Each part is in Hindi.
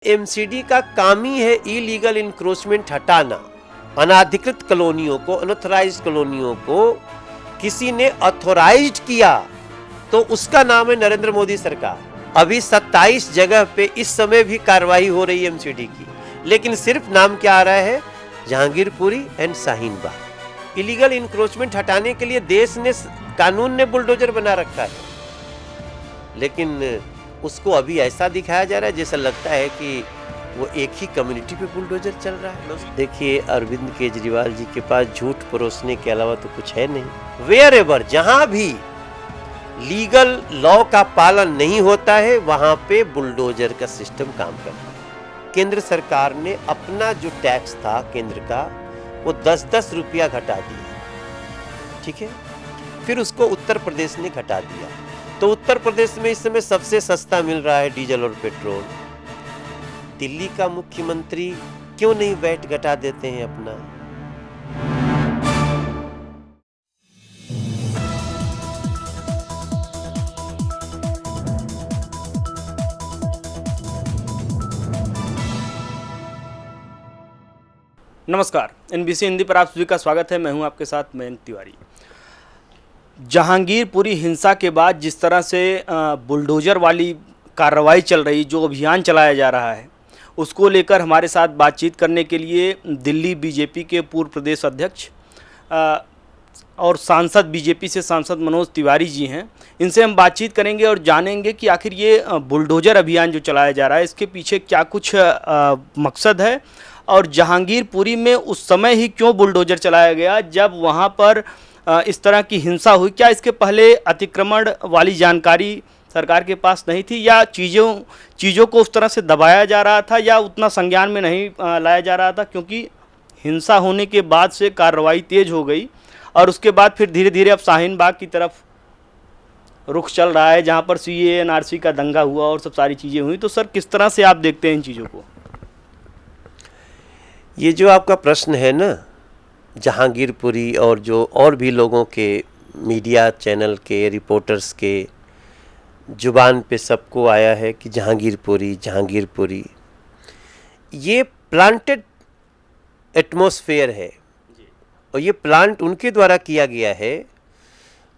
एमसीडी का काम ही है इलीगल इंक्रोचमेंट हटाना। अनाधिकृत कॉलोनियों को, अनऑथराइज्ड कॉलोनियों को किसी ने ऑथोराइज्ड किया तो उसका नाम है नरेंद्र मोदी सरकार। अभी 27 जगह पे इस समय भी कार्रवाई हो रही है एमसीडी की, लेकिन सिर्फ नाम क्या आ रहा है, Jahangirpuri and Shaheen Bagh. Illegal encroachment हटाने के लिए देश ने, कानून ने बुलडोजर बना रखा है, लेकिन उसको अभी ऐसा दिखाया जा रहा है जैसा लगता है कि वो एक ही कम्युनिटी पे बुलडोजर चल रहा है। देखिए, अरविंद केजरीवाल जी के पास झूठ परोसने के अलावा तो कुछ है नहीं। वेयर एवर, जहां भी लीगल लॉ का पालन नहीं होता है वहां पे बुलडोजर का सिस्टम काम करता है। केंद्र सरकार ने अपना जो टैक्स था केंद्र का, वो 10-10 रुपया घटा दिया, ठीक है। फिर उसको उत्तर प्रदेश ने घटा दिया, तो उत्तर प्रदेश में इस समय सबसे सस्ता मिल रहा है डीजल और पेट्रोल। दिल्ली का मुख्यमंत्री क्यों नहीं वैट घटा देते हैं अपना? नमस्कार, एनबीसी हिंदी पर आप सभी का स्वागत है। मैं हूं आपके साथ मयंक तिवारी। जहांगीरपुरी हिंसा के बाद जिस तरह से बुलडोजर वाली कार्रवाई चल रही, जो अभियान चलाया जा रहा है, उसको लेकर हमारे साथ बातचीत करने के लिए दिल्ली बीजेपी के पूर्व प्रदेश अध्यक्ष और सांसद, बीजेपी से सांसद मनोज तिवारी जी हैं। इनसे हम बातचीत करेंगे और जानेंगे कि आखिर ये बुलडोजर अभियान जो चलाया जा रहा है, इसके पीछे क्या कुछ मकसद है, और जहांगीरपुरी में उस समय ही क्यों बुलडोजर चलाया गया जब वहाँ पर इस तरह की हिंसा हुई। क्या इसके पहले अतिक्रमण वाली जानकारी सरकार के पास नहीं थी, या चीज़ों को उस तरह से दबाया जा रहा था, या उतना संज्ञान में नहीं लाया जा रहा था? क्योंकि हिंसा होने के बाद से कार्रवाई तेज हो गई और उसके बाद फिर धीरे धीरे अब शाहीन बाग की तरफ रुख चल रहा है, जहाँ पर सीएए एनआरसी का दंगा हुआ और सब सारी चीज़ें हुई। तो सर, किस तरह से आप देखते हैं इन चीज़ों को? ये जो आपका प्रश्न है ना, जहांगीरपुरी और जो और भी लोगों के, मीडिया चैनल के, रिपोर्टर्स के जुबान पे सबको आया है कि जहांगीरपुरी जहांगीरपुरी, ये प्लांटेड एटमॉस्फेयर है। और ये प्लांट उनके द्वारा किया गया है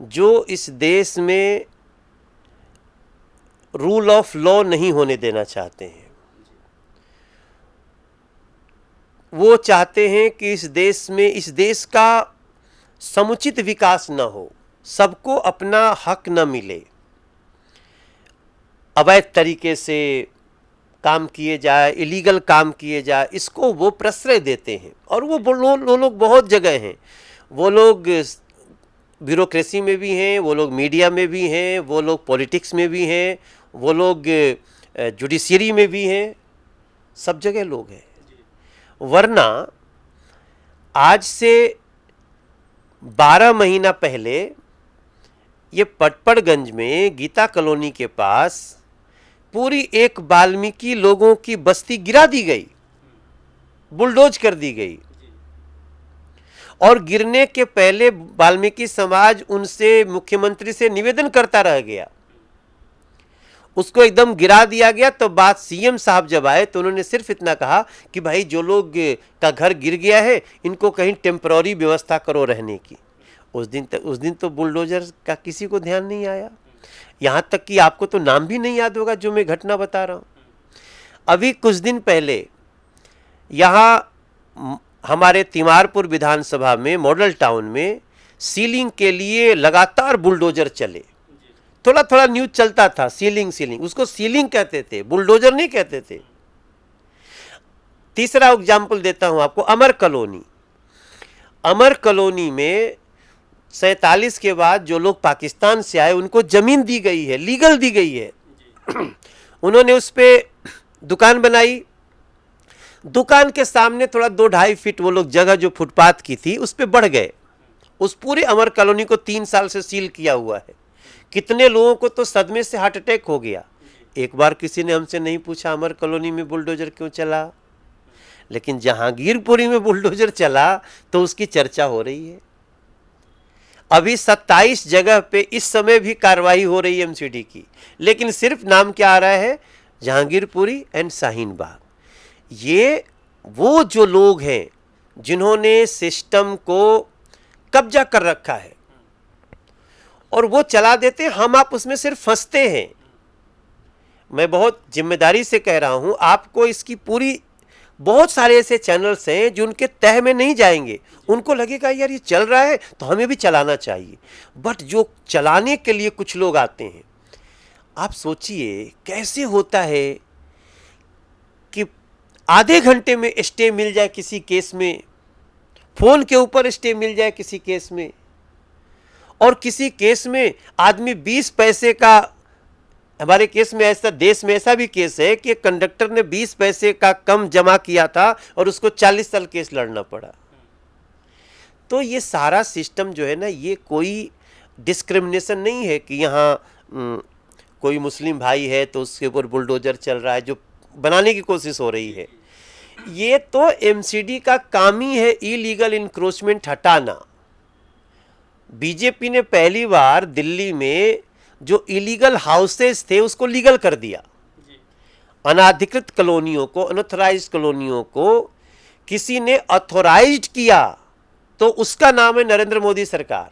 जो इस देश में रूल ऑफ लॉ नहीं होने देना चाहते हैं। वो चाहते हैं कि इस देश में, इस देश का समुचित विकास न हो, सबको अपना हक न मिले, अवैध तरीके से काम किए जाए, इलीगल काम किए जाए, इसको वो प्रश्रय देते हैं। और वो लोग बहुत जगह हैं। वो लोग ब्यूरोक्रेसी में भी हैं, वो लोग मीडिया में भी हैं, वो लोग पॉलिटिक्स में भी हैं, वो लोग जुडिशरी में भी हैं, सब जगह लोग हैं। वरना आज से 12 महीना पहले ये पटपड़गंज में गीता कॉलोनी के पास पूरी एक वाल्मीकि लोगों की बस्ती गिरा दी गई, बुलडोज कर दी गई। और गिरने के पहले वाल्मीकि समाज उनसे, मुख्यमंत्री से निवेदन करता रह गया, उसको एकदम गिरा दिया गया। तो बात सीएम साहब जब आए तो उन्होंने सिर्फ इतना कहा कि भाई, जो लोग का घर गिर गया है इनको कहीं टेम्पररी व्यवस्था करो रहने की। उस दिन तो बुलडोजर का किसी को ध्यान नहीं आया। यहाँ तक कि आपको तो नाम भी नहीं याद होगा जो मैं घटना बता रहा हूँ। अभी कुछ दिन पहले यहाँ हमारे तिमारपुर विधानसभा में, मॉडल टाउन में, सीलिंग के लिए लगातार बुलडोजर चले। थोड़ा थोड़ा न्यूज चलता था, सीलिंग, उसको सीलिंग कहते थे, बुलडोजर नहीं कहते थे। तीसरा एग्जाम्पल देता हूं आपको, अमर कॉलोनी में 47 के बाद जो लोग पाकिस्तान से आए उनको जमीन दी गई है, लीगल दी गई है। उन्होंने उस पे दुकान बनाई। दुकान के सामने थोड़ा 2-2.5 फीट वो लोग जगह जो फुटपाथ की थी उस पे बढ़ गए। उस पूरे अमर कॉलोनी को 3 साल से सील किया हुआ है। कितने लोगों को तो सदमे से हार्ट अटैक हो गया। एक बार किसी ने हमसे नहीं पूछा अमर कॉलोनी में बुलडोजर क्यों चला, लेकिन जहांगीरपुरी में बुलडोजर चला तो उसकी चर्चा हो रही है। अभी 27 जगह पे इस समय भी कार्रवाई हो रही है एमसीडी की, लेकिन सिर्फ नाम क्या आ रहा है, जहांगीरपुरी एंड शाहीन बाग। ये वो जो लोग हैं जिन्होंने सिस्टम को कब्जा कर रखा है और वो चला देते, हम आप उसमें सिर्फ फंसते हैं। मैं बहुत जिम्मेदारी से कह रहा हूं आपको, इसकी पूरी बहुत सारे ऐसे चैनल्स हैं जो उनके तह में नहीं जाएंगे, उनको लगेगा यार ये चल रहा है तो हमें भी चलाना चाहिए। बट जो चलाने के लिए कुछ लोग आते हैं, आप सोचिए कैसे होता है कि आधे घंटे में स्टे मिल जाए किसी केस में, फोन के ऊपर स्टे मिल जाए किसी केस में, और किसी केस में आदमी 20 पैसे का, हमारे केस में ऐसा, देश में ऐसा भी केस है कि कंडक्टर ने 20 पैसे का कम जमा किया था और उसको 40 साल केस लड़ना पड़ा। तो ये सारा सिस्टम जो है ना, ये कोई डिस्क्रिमिनेशन नहीं है कि यहाँ कोई मुस्लिम भाई है तो उसके ऊपर बुलडोजर चल रहा है, जो बनाने की कोशिश हो रही है। ये तो एमसीडी का काम ही है इलीगल इंक्रोचमेंट हटाना। बीजेपी ने पहली बार दिल्ली में जो इलीगल हाउसेस थे उसको लीगल कर दिया। अनाधिकृत कॉलोनियों को, अनऑथराइज्ड कॉलोनियों को किसी ने ऑथोराइज्ड किया तो उसका नाम है नरेंद्र मोदी सरकार।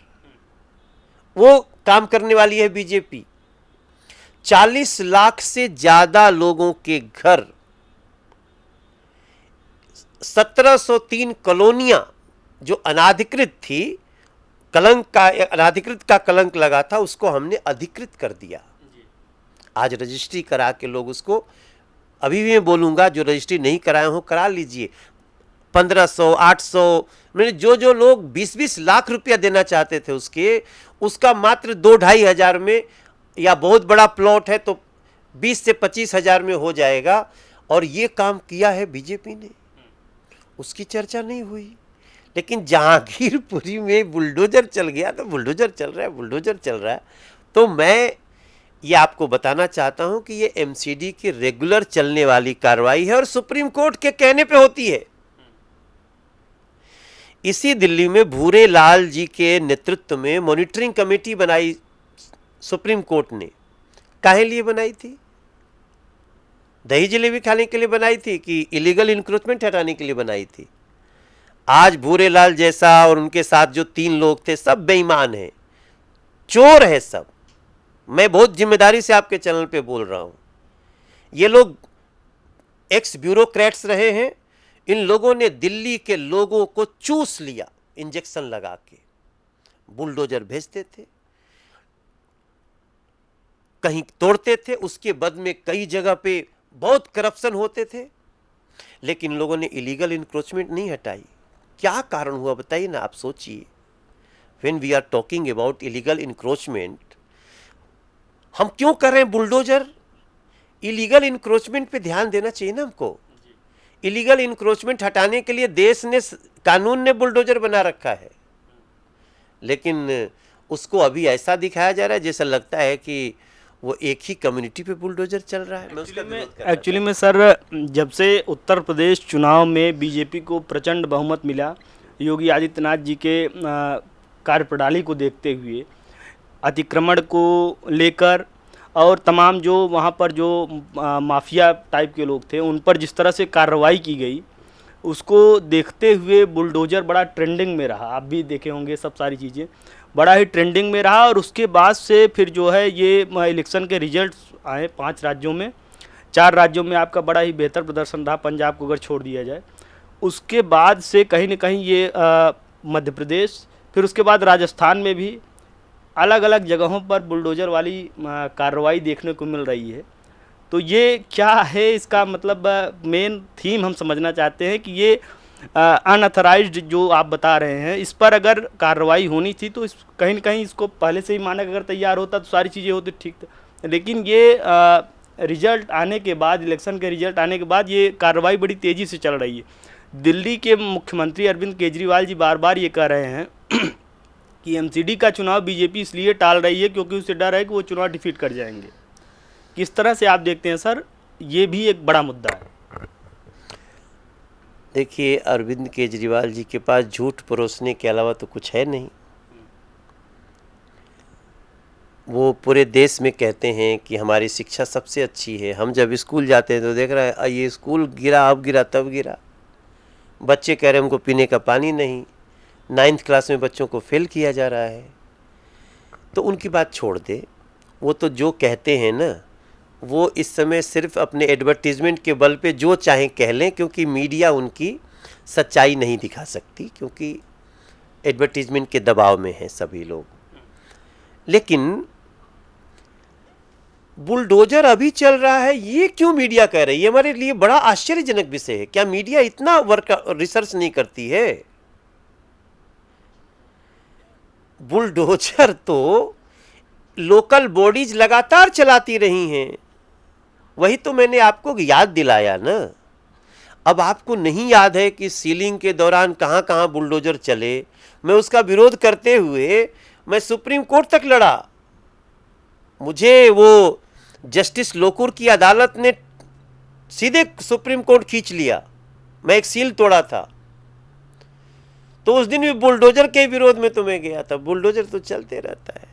वो काम करने वाली है बीजेपी। 40 लाख से ज्यादा लोगों के घर, 1703 कॉलोनियां जो अनाधिकृत थी, कलंक का, अनाधिकृत का कलंक लगा था, उसको हमने अधिकृत कर दिया। आज रजिस्ट्री करा के लोग उसको, अभी भी मैं बोलूंगा जो रजिस्ट्री नहीं कराए हो करा लीजिए। 1500, 800, मैंने जो लोग 20-20 लाख रुपया देना चाहते थे उसका मात्र 2-2.5 हजार में, या बहुत बड़ा प्लॉट है तो 20 से 25 हजार में हो जाएगा। और ये काम किया है बीजेपी ने, उसकी चर्चा नहीं हुई। लेकिन जहांगीरपुरी में बुलडोजर चल गया तो बुलडोजर चल रहा है, बुलडोजर चल रहा है। तो मैं ये आपको बताना चाहता हूं कि ये एमसीडी की रेगुलर चलने वाली कार्रवाई है और सुप्रीम कोर्ट के कहने पे होती है। इसी दिल्ली में भूरे लाल जी के नेतृत्व में मॉनिटरिंग कमेटी बनाई सुप्रीम कोर्ट ने। काहे लिए बनाई थी? दही जलेबी खाने के लिए बनाई थी कि इलीगल इंक्रोचमेंट हटाने के लिए बनाई थी? आज भूरेलाल जैसा और उनके साथ जो 3 लोग थे, सब बेईमान हैं, चोर है सब। मैं बहुत जिम्मेदारी से आपके चैनल पे बोल रहा हूं। ये लोग एक्स ब्यूरोक्रेट्स रहे हैं। इन लोगों ने दिल्ली के लोगों को चूस लिया इंजेक्शन लगा के। बुलडोजर भेजते थे, कहीं तोड़ते थे, उसके बद में कई जगह पे बहुत करप्शन होते थे, लेकिन लोगों ने इलीगल इंक्रोचमेंट नहीं हटाई। क्या कारण हुआ बताइए ना, आप सोचिए। When we are talking about illegal encroachment, हम क्यों कर रहे हैं बुलडोजर? इलीगल इंक्रोचमेंट पे ध्यान देना चाहिए ना हमको। इलीगल इंक्रोचमेंट हटाने के लिए देश ने, कानून ने बुलडोजर बना रखा है, लेकिन उसको अभी ऐसा दिखाया जा रहा है जैसा लगता है कि वो एक ही कम्युनिटी पे बुलडोजर चल रहा है। मैं उसका विरोध कर रहा हूं। एक्चुअली में सर, जब से उत्तर प्रदेश चुनाव में बीजेपी को प्रचंड बहुमत मिला, योगी आदित्यनाथ जी के कार्यप्रणाली को देखते हुए, अतिक्रमण को लेकर और तमाम जो वहाँ पर जो माफिया टाइप के लोग थे उन पर जिस तरह से कार्रवाई की गई, उसको देखते हुए बुलडोजर बड़ा ट्रेंडिंग में रहा। आप भी देखे होंगे, सब सारी चीज़ें बड़ा ही ट्रेंडिंग में रहा। और उसके बाद से फिर जो है ये इलेक्शन के रिजल्ट्स आए 5 राज्यों में। 4 राज्यों में आपका बड़ा ही बेहतर प्रदर्शन रहा, पंजाब को अगर छोड़ दिया जाए। उसके बाद से कहीं न कहीं ये मध्य प्रदेश, फिर उसके बाद राजस्थान में भी अलग अलग जगहों पर बुलडोजर वाली कार्रवाई देखने को मिल रही है। तो ये क्या है, इसका मतलब मेन थीम हम समझना चाहते हैं कि ये अनऑथराइज्ड जो आप बता रहे हैं, इस पर अगर कार्रवाई होनी थी तो इस कहीं न कहीं इसको पहले से ही मानक अगर तैयार होता तो सारी चीज़ें होती ठीक था। लेकिन ये रिजल्ट आने के बाद, इलेक्शन के रिजल्ट आने के बाद ये कार्रवाई बड़ी तेज़ी से चल रही है। दिल्ली के मुख्यमंत्री अरविंद केजरीवाल जी बार बार ये कह रहे हैं कि एमसीडी का चुनाव बीजेपी इसलिए टाल रही है क्योंकि उसे डर है कि वो चुनाव डिफीट कर जाएंगे। किस तरह से आप देखते हैं सर, ये भी एक बड़ा मुद्दा है? देखिए, अरविंद केजरीवाल जी के पास झूठ परोसने के अलावा तो कुछ है नहीं। वो पूरे देश में कहते हैं कि हमारी शिक्षा सबसे अच्छी है। हम जब स्कूल जाते हैं तो देख रहे हैं ये स्कूल गिरा, अब गिरा, तब गिरा। बच्चे कह रहे हैं हमको पीने का पानी नहीं। 9th क्लास में बच्चों को फेल किया जा रहा है। तो उनकी बात छोड़ दे, वो तो जो कहते हैं ना, वो इस समय सिर्फ अपने एडवर्टीजमेंट के बल पे जो चाहें कह लें, क्योंकि मीडिया उनकी सच्चाई नहीं दिखा सकती, क्योंकि एडवर्टीजमेंट के दबाव में हैं सभी लोग। लेकिन बुलडोजर अभी चल रहा है, ये क्यों मीडिया कह रही है? हमारे लिए बड़ा आश्चर्यजनक विषय है। क्या मीडिया इतना वर्क रिसर्च नहीं करती है? बुलडोजर तो लोकल बॉडीज लगातार चलाती रही हैं। वही तो मैंने आपको याद दिलाया ना। अब आपको नहीं याद है कि सीलिंग के दौरान कहां कहां बुलडोजर चले। मैं उसका विरोध करते हुए मैं सुप्रीम कोर्ट तक लड़ा। मुझे वो जस्टिस लोकुर की अदालत ने सीधे सुप्रीम कोर्ट खींच लिया। मैं एक सील तोड़ा था, तो उस दिन भी बुलडोजर के विरोध में तो मैं गया था। बुलडोजर तो चलते रहता है।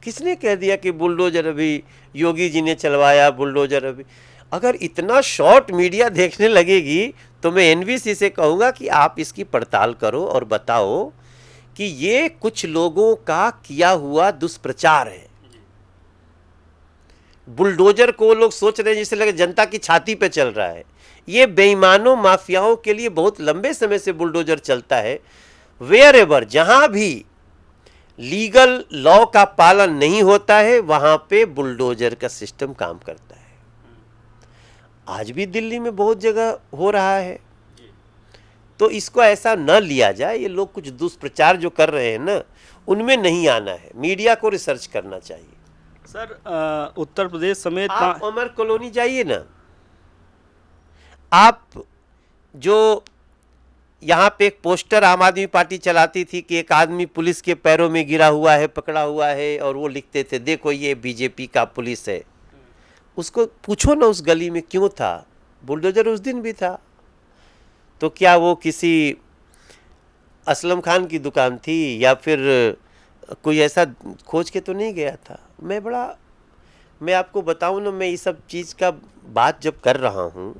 किसने कह दिया कि बुलडोजर अभी योगी जी ने चलवाया? बुलडोजर अभी, अगर इतना शॉर्ट मीडिया देखने लगेगी तो मैं एनवीसी से कहूँगा कि आप इसकी पड़ताल करो और बताओ कि ये कुछ लोगों का किया हुआ दुष्प्रचार है। बुलडोजर को लोग सोच रहे हैं जैसे लगे जनता की छाती पे चल रहा है। ये बेईमानों, माफियाओं के लिए बहुत लंबे समय से बुलडोजर चलता है। वेयर एवर, जहां भी लीगल लॉ का पालन नहीं होता है, वहां पे बुलडोजर का सिस्टम काम करता है। आज भी दिल्ली में बहुत जगह हो रहा है। तो इसको ऐसा न लिया जाए। ये लोग कुछ दुष्प्रचार जो कर रहे हैं ना, उनमें नहीं आना है। मीडिया को रिसर्च करना चाहिए। सर, उत्तर प्रदेश समेत आप अमर कॉलोनी जाइए ना। आप जो यहाँ पे एक पोस्टर आम आदमी पार्टी चलाती थी कि एक आदमी पुलिस के पैरों में गिरा हुआ है, पकड़ा हुआ है, और वो लिखते थे देखो ये बीजेपी का पुलिस है। उसको पूछो ना उस गली में क्यों था? बुलडोजर उस दिन भी था। तो क्या वो किसी असलम खान की दुकान थी या फिर कोई ऐसा खोज के तो नहीं गया था? मैं आपको बताऊं ना, मैं ये सब चीज़ का बात जब कर रहा हूं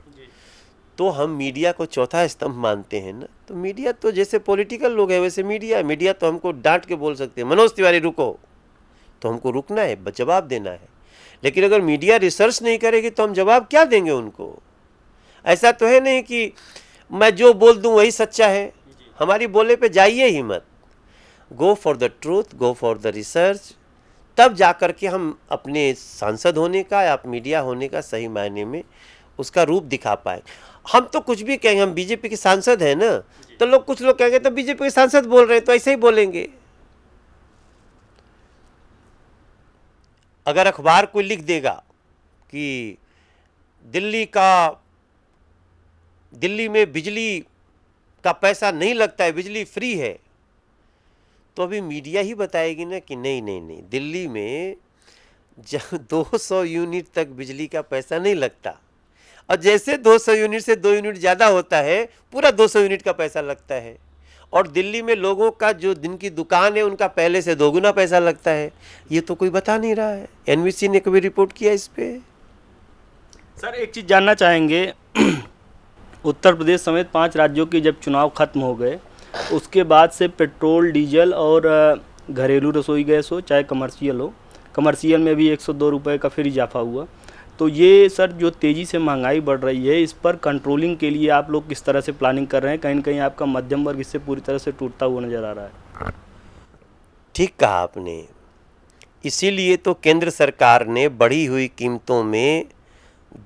तो हम मीडिया को चौथा स्तंभ मानते हैं ना। तो मीडिया तो जैसे पॉलिटिकल लोग हैं वैसे मीडिया है। मीडिया तो हमको डांट के बोल सकते हैं, मनोज तिवारी रुको, तो हमको रुकना है, जवाब देना है। लेकिन अगर मीडिया रिसर्च नहीं करेगी तो हम जवाब क्या देंगे उनको? ऐसा तो है नहीं कि मैं जो बोल दूं वही सच्चा है। हमारी बोले पे जाइए ही मत। Go for the truth, go for the research, तब जाकर के हम अपने सांसद होने का या मीडिया होने का सही मायने में उसका रूप दिखा पाए। हम तो कुछ भी कहेंगे, हम बीजेपी के सांसद हैं ना, तो लोग कुछ लोग कहेंगे तो बीजेपी के सांसद बोल रहे हैं तो ऐसे ही बोलेंगे। अगर अखबार कोई लिख देगा कि दिल्ली में बिजली का पैसा नहीं लगता है, बिजली फ्री है, तो अभी मीडिया ही बताएगी ना कि नहीं नहीं नहीं, दिल्ली में 200 यूनिट तक बिजली का पैसा नहीं लगता, और जैसे 200 यूनिट से 2 यूनिट ज़्यादा होता है पूरा 200 यूनिट का पैसा लगता है। और दिल्ली में लोगों का जो दिन की दुकान है उनका पहले से 2 गुना पैसा लगता है। ये तो कोई बता नहीं रहा है। एनवीसी ने कभी रिपोर्ट किया इस पे? सर, एक चीज़ जानना चाहेंगे उत्तर प्रदेश समेत 5 राज्यों के जब चुनाव खत्म हो गए उसके बाद से पेट्रोल, डीजल और घरेलू रसोई गैस हो चाहे कमर्शियल हो, कमर्शियल में भी 102 रुपये का फिर इजाफा हुआ। तो ये सर जो तेज़ी से महंगाई बढ़ रही है, इस पर कंट्रोलिंग के लिए आप लोग किस तरह से प्लानिंग कर रहे हैं? कहीं ना कहीं आपका मध्यम वर्ग इससे पूरी तरह से टूटता हुआ नज़र आ रहा है। ठीक कहा आपने। इसीलिए तो केंद्र सरकार ने बढ़ी हुई कीमतों में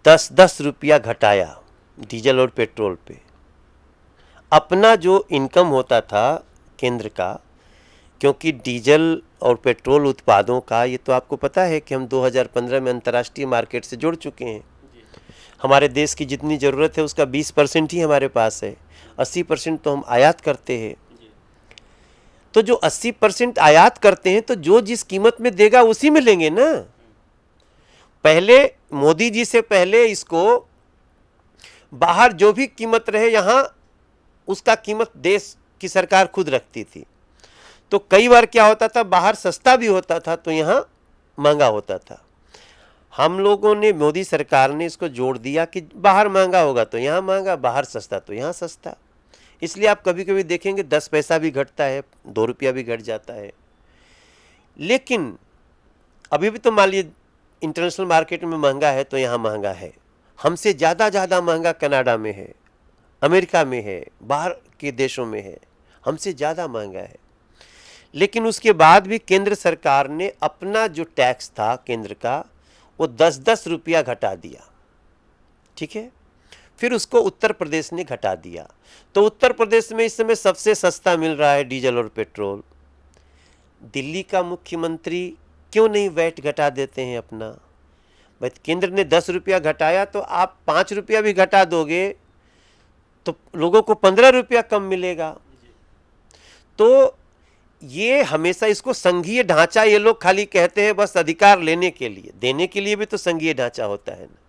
10-10 रुपया घटाया डीजल और पेट्रोल पे। अपना जो इनकम होता था केंद्र का, क्योंकि डीजल और पेट्रोल उत्पादों का, ये तो आपको पता है कि हम 2015 में अंतर्राष्ट्रीय मार्केट से जुड़ चुके हैं। हमारे देश की जितनी ज़रूरत है उसका 20% ही हमारे पास है, 80% तो हम आयात करते हैं। तो जो 80% आयात करते हैं तो जो जिस कीमत में देगा उसी में लेंगे ना। पहले मोदी जी से पहले इसको बाहर जो भी कीमत रहे यहाँ उसका कीमत देश की सरकार खुद रखती थी। तो कई बार क्या होता था, बाहर सस्ता भी होता था तो यहाँ महंगा होता था। हम लोगों ने, मोदी सरकार ने इसको जोड़ दिया कि बाहर महंगा होगा तो यहाँ महंगा, बाहर सस्ता तो यहाँ सस्ता। इसलिए आप कभी कभी देखेंगे 10 पैसा भी घटता है, 2 रुपया भी घट जाता है। लेकिन अभी भी तो मान लीजिए इंटरनेशनल मार्केट में महंगा है तो यहाँ महंगा है। हमसे ज़्यादा महंगा कनाडा में है, अमेरिका में है, बाहर के देशों में है, हमसे ज़्यादा महंगा है। लेकिन उसके बाद भी केंद्र सरकार ने अपना जो टैक्स था केंद्र का, वो 10-10 रुपया घटा दिया, ठीक है। फिर उसको उत्तर प्रदेश ने घटा दिया, तो उत्तर प्रदेश में इस समय सबसे सस्ता मिल रहा है डीजल और पेट्रोल। दिल्ली का मुख्यमंत्री क्यों नहीं वैट घटा देते हैं अपना? भाई केंद्र ने 10 रुपया घटाया तो आप 5 रुपया भी घटा दोगे तो लोगों को 15 रुपया कम मिलेगा। तो ये हमेशा इसको संघीय ढांचा, ये लोग खाली कहते हैं बस अधिकार लेने के लिए, देने के लिए भी तो संघीय ढांचा होता है ना।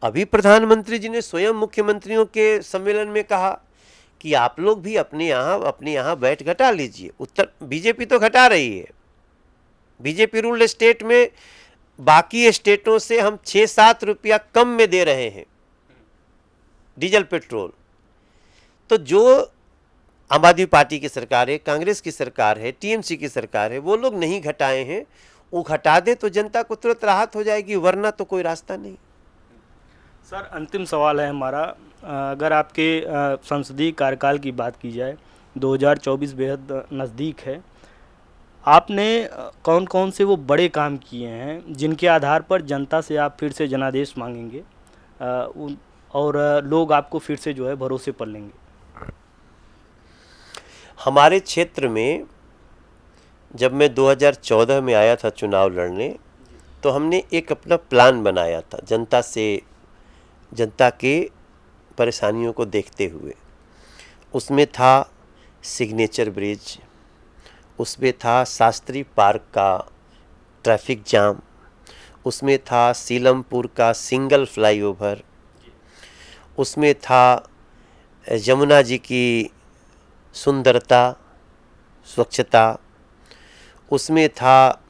अभी प्रधानमंत्री जी ने स्वयं मुख्यमंत्रियों के सम्मेलन में कहा कि आप लोग भी अपने यहाँ वैट घटा लीजिए। उत्तर बीजेपी तो घटा रही है, बीजेपी रूल्ड स्टेट में बाकी स्टेटों से हम 6-7 रुपया कम में दे रहे हैं डीजल पेट्रोल। तो जो आम आदमी पार्टी की सरकार है, कांग्रेस की सरकार है, टीएमसी की सरकार है, वो लोग नहीं घटाए हैं। वो घटा दे तो जनता को तुरंत राहत हो जाएगी, वरना तो कोई रास्ता नहीं। सर, अंतिम सवाल है हमारा, अगर आपके संसदीय कार्यकाल की बात की जाए, 2024 बेहद नज़दीक है, आपने कौन कौन से वो बड़े काम किए हैं जिनके आधार पर जनता से आप फिर से जनादेश मांगेंगे और लोग आपको फिर से जो है भरोसे पर लेंगे? हमारे क्षेत्र में जब मैं 2014 में आया था चुनाव लड़ने, तो हमने एक अपना प्लान बनाया था जनता के परेशानियों को देखते हुए। उसमें था सिग्नेचर ब्रिज, उसमें था शास्त्री पार्क का ट्रैफिक जाम, उसमें था सीलमपुर का सिंगल फ्लाईओवर, उसमें था यमुना जी की सुंदरता, स्वच्छता, उसमें था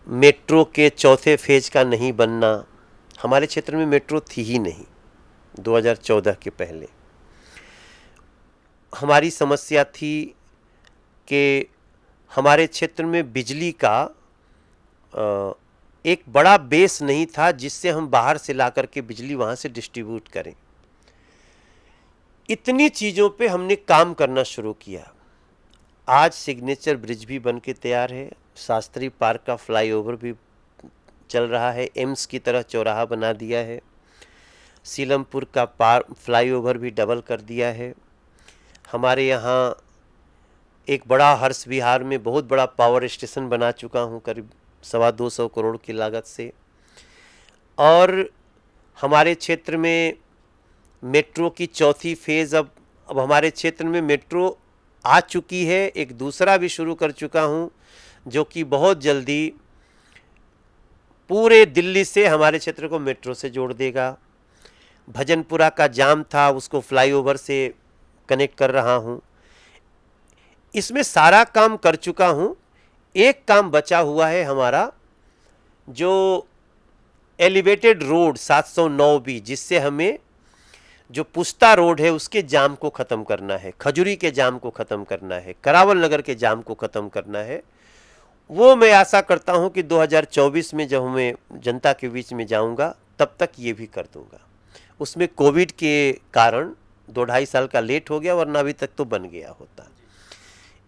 मेट्रो के चौथे फेज का नहीं बनना। हमारे क्षेत्र में मेट्रो थी ही नहीं 2014 के पहले। हमारी समस्या थी कि हमारे क्षेत्र में बिजली का एक बड़ा बेस नहीं था जिससे हम बाहर से ला करके बिजली वहाँ से डिस्ट्रीब्यूट करें। इतनी चीज़ों पे हमने काम करना शुरू किया। आज सिग्नेचर ब्रिज भी बन के तैयार है, शास्त्री पार्क का फ्लाईओवर भी चल रहा है, एम्स की तरह चौराहा बना दिया है, सीलमपुर का फ्लाईओवर भी डबल कर दिया है। हमारे यहाँ एक बड़ा हर्ष विहार में बहुत बड़ा पावर स्टेशन बना चुका हूँ, करीब 225 करोड़ की लागत से। और हमारे क्षेत्र में मेट्रो की चौथी फेज़ अब हमारे क्षेत्र में मेट्रो आ चुकी है। एक दूसरा भी शुरू कर चुका हूँ जो कि बहुत जल्दी पूरे दिल्ली से हमारे क्षेत्र को मेट्रो से जोड़ देगा। भजनपुरा का जाम था, उसको फ्लाईओवर से कनेक्ट कर रहा हूँ। इसमें सारा काम कर चुका हूँ। एक काम बचा हुआ है हमारा, जो एलिवेटेड रोड 709B, जिससे हमें जो पुस्ता रोड है उसके जाम को ख़त्म करना है, खजुरी के जाम को ख़त्म करना है, करावल नगर के जाम को ख़त्म करना है। वो मैं आशा करता हूँ कि 2024 में जब मैं जनता के बीच में जाऊँगा तब तक ये भी कर दूँगा। उसमें कोविड के कारण 2-2.5 साल का लेट हो गया, वरना अभी तक तो बन गया होता।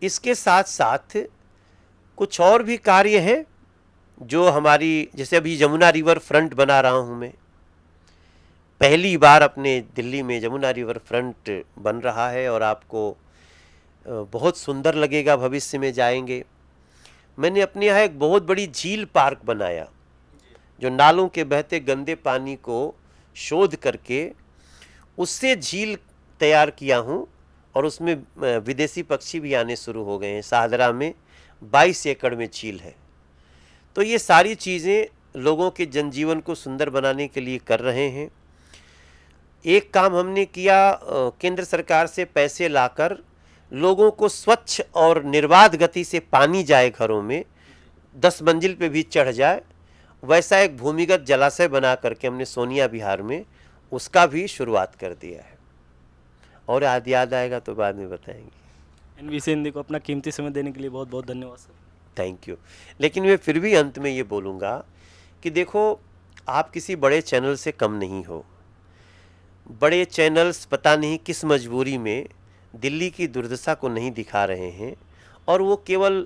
इसके साथ साथ कुछ और भी कार्य हैं जो हमारी, जैसे अभी यमुना रिवर फ्रंट बना रहा हूँ मैं। पहली बार अपने दिल्ली में यमुना रिवर फ्रंट बन रहा है और आपको बहुत सुंदर लगेगा, भविष्य में जाएंगे। मैंने अपने यहाँ एक बहुत बड़ी झील पार्क बनाया जो नालों के बहते गंदे पानी को शोध करके उससे झील तैयार किया हूँ और उसमें विदेशी पक्षी भी आने शुरू हो गए हैं। शाहदरा में 22 एकड़ में झील है। तो ये सारी चीज़ें लोगों के जनजीवन को सुंदर बनाने के लिए कर रहे हैं। एक काम हमने किया, केंद्र सरकार से पैसे लाकर लोगों को स्वच्छ और निर्बाध गति से पानी जाए घरों में, 10 मंजिल पे भी चढ़ जाए, वैसा एक भूमिगत जलाशय बना करके हमने सोनिया विहार में उसका भी शुरुआत कर दिया है। और याद आएगा तो बाद में बताएंगे। एनबीसी हिंदी को अपना कीमती समय देने के लिए बहुत बहुत धन्यवाद सर। Thank you. लेकिन मैं फिर भी अंत में ये बोलूँगा कि देखो, आप किसी बड़े चैनल से कम नहीं हो। बड़े चैनल्स पता नहीं किस मजबूरी में दिल्ली की दुर्दशा को नहीं दिखा रहे हैं, और वो केवल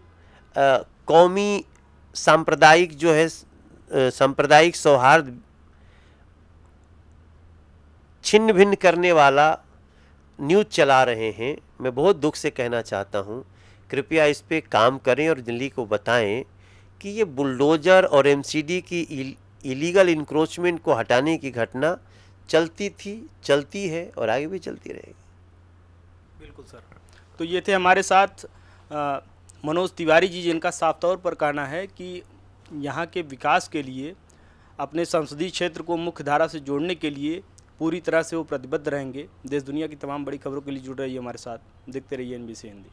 कौमी सांप्रदायिक जो है सांप्रदायिक सौहार्द छिन्न भिन्न करने वाला न्यूज़ चला रहे हैं। मैं बहुत दुख से कहना चाहता हूँ, कृपया इस पे काम करें और दिल्ली को बताएं कि ये बुलडोजर और एमसीडी की इलीगल इंक्रोचमेंट को हटाने की घटना चलती थी, चलती है और आगे भी चलती रहेगी। बिल्कुल सर। तो ये थे हमारे साथ मनोज तिवारी जी, जिनका साफ तौर पर कहना है कि यहाँ के विकास के लिए, अपने संसदीय क्षेत्र को मुख्य धारा से जोड़ने के लिए पूरी तरह से वो प्रतिबद्ध रहेंगे। देश दुनिया की तमाम बड़ी खबरों के लिए जुड़ रही है हमारे साथ। देखते रहिए एनबीसी हिंदी।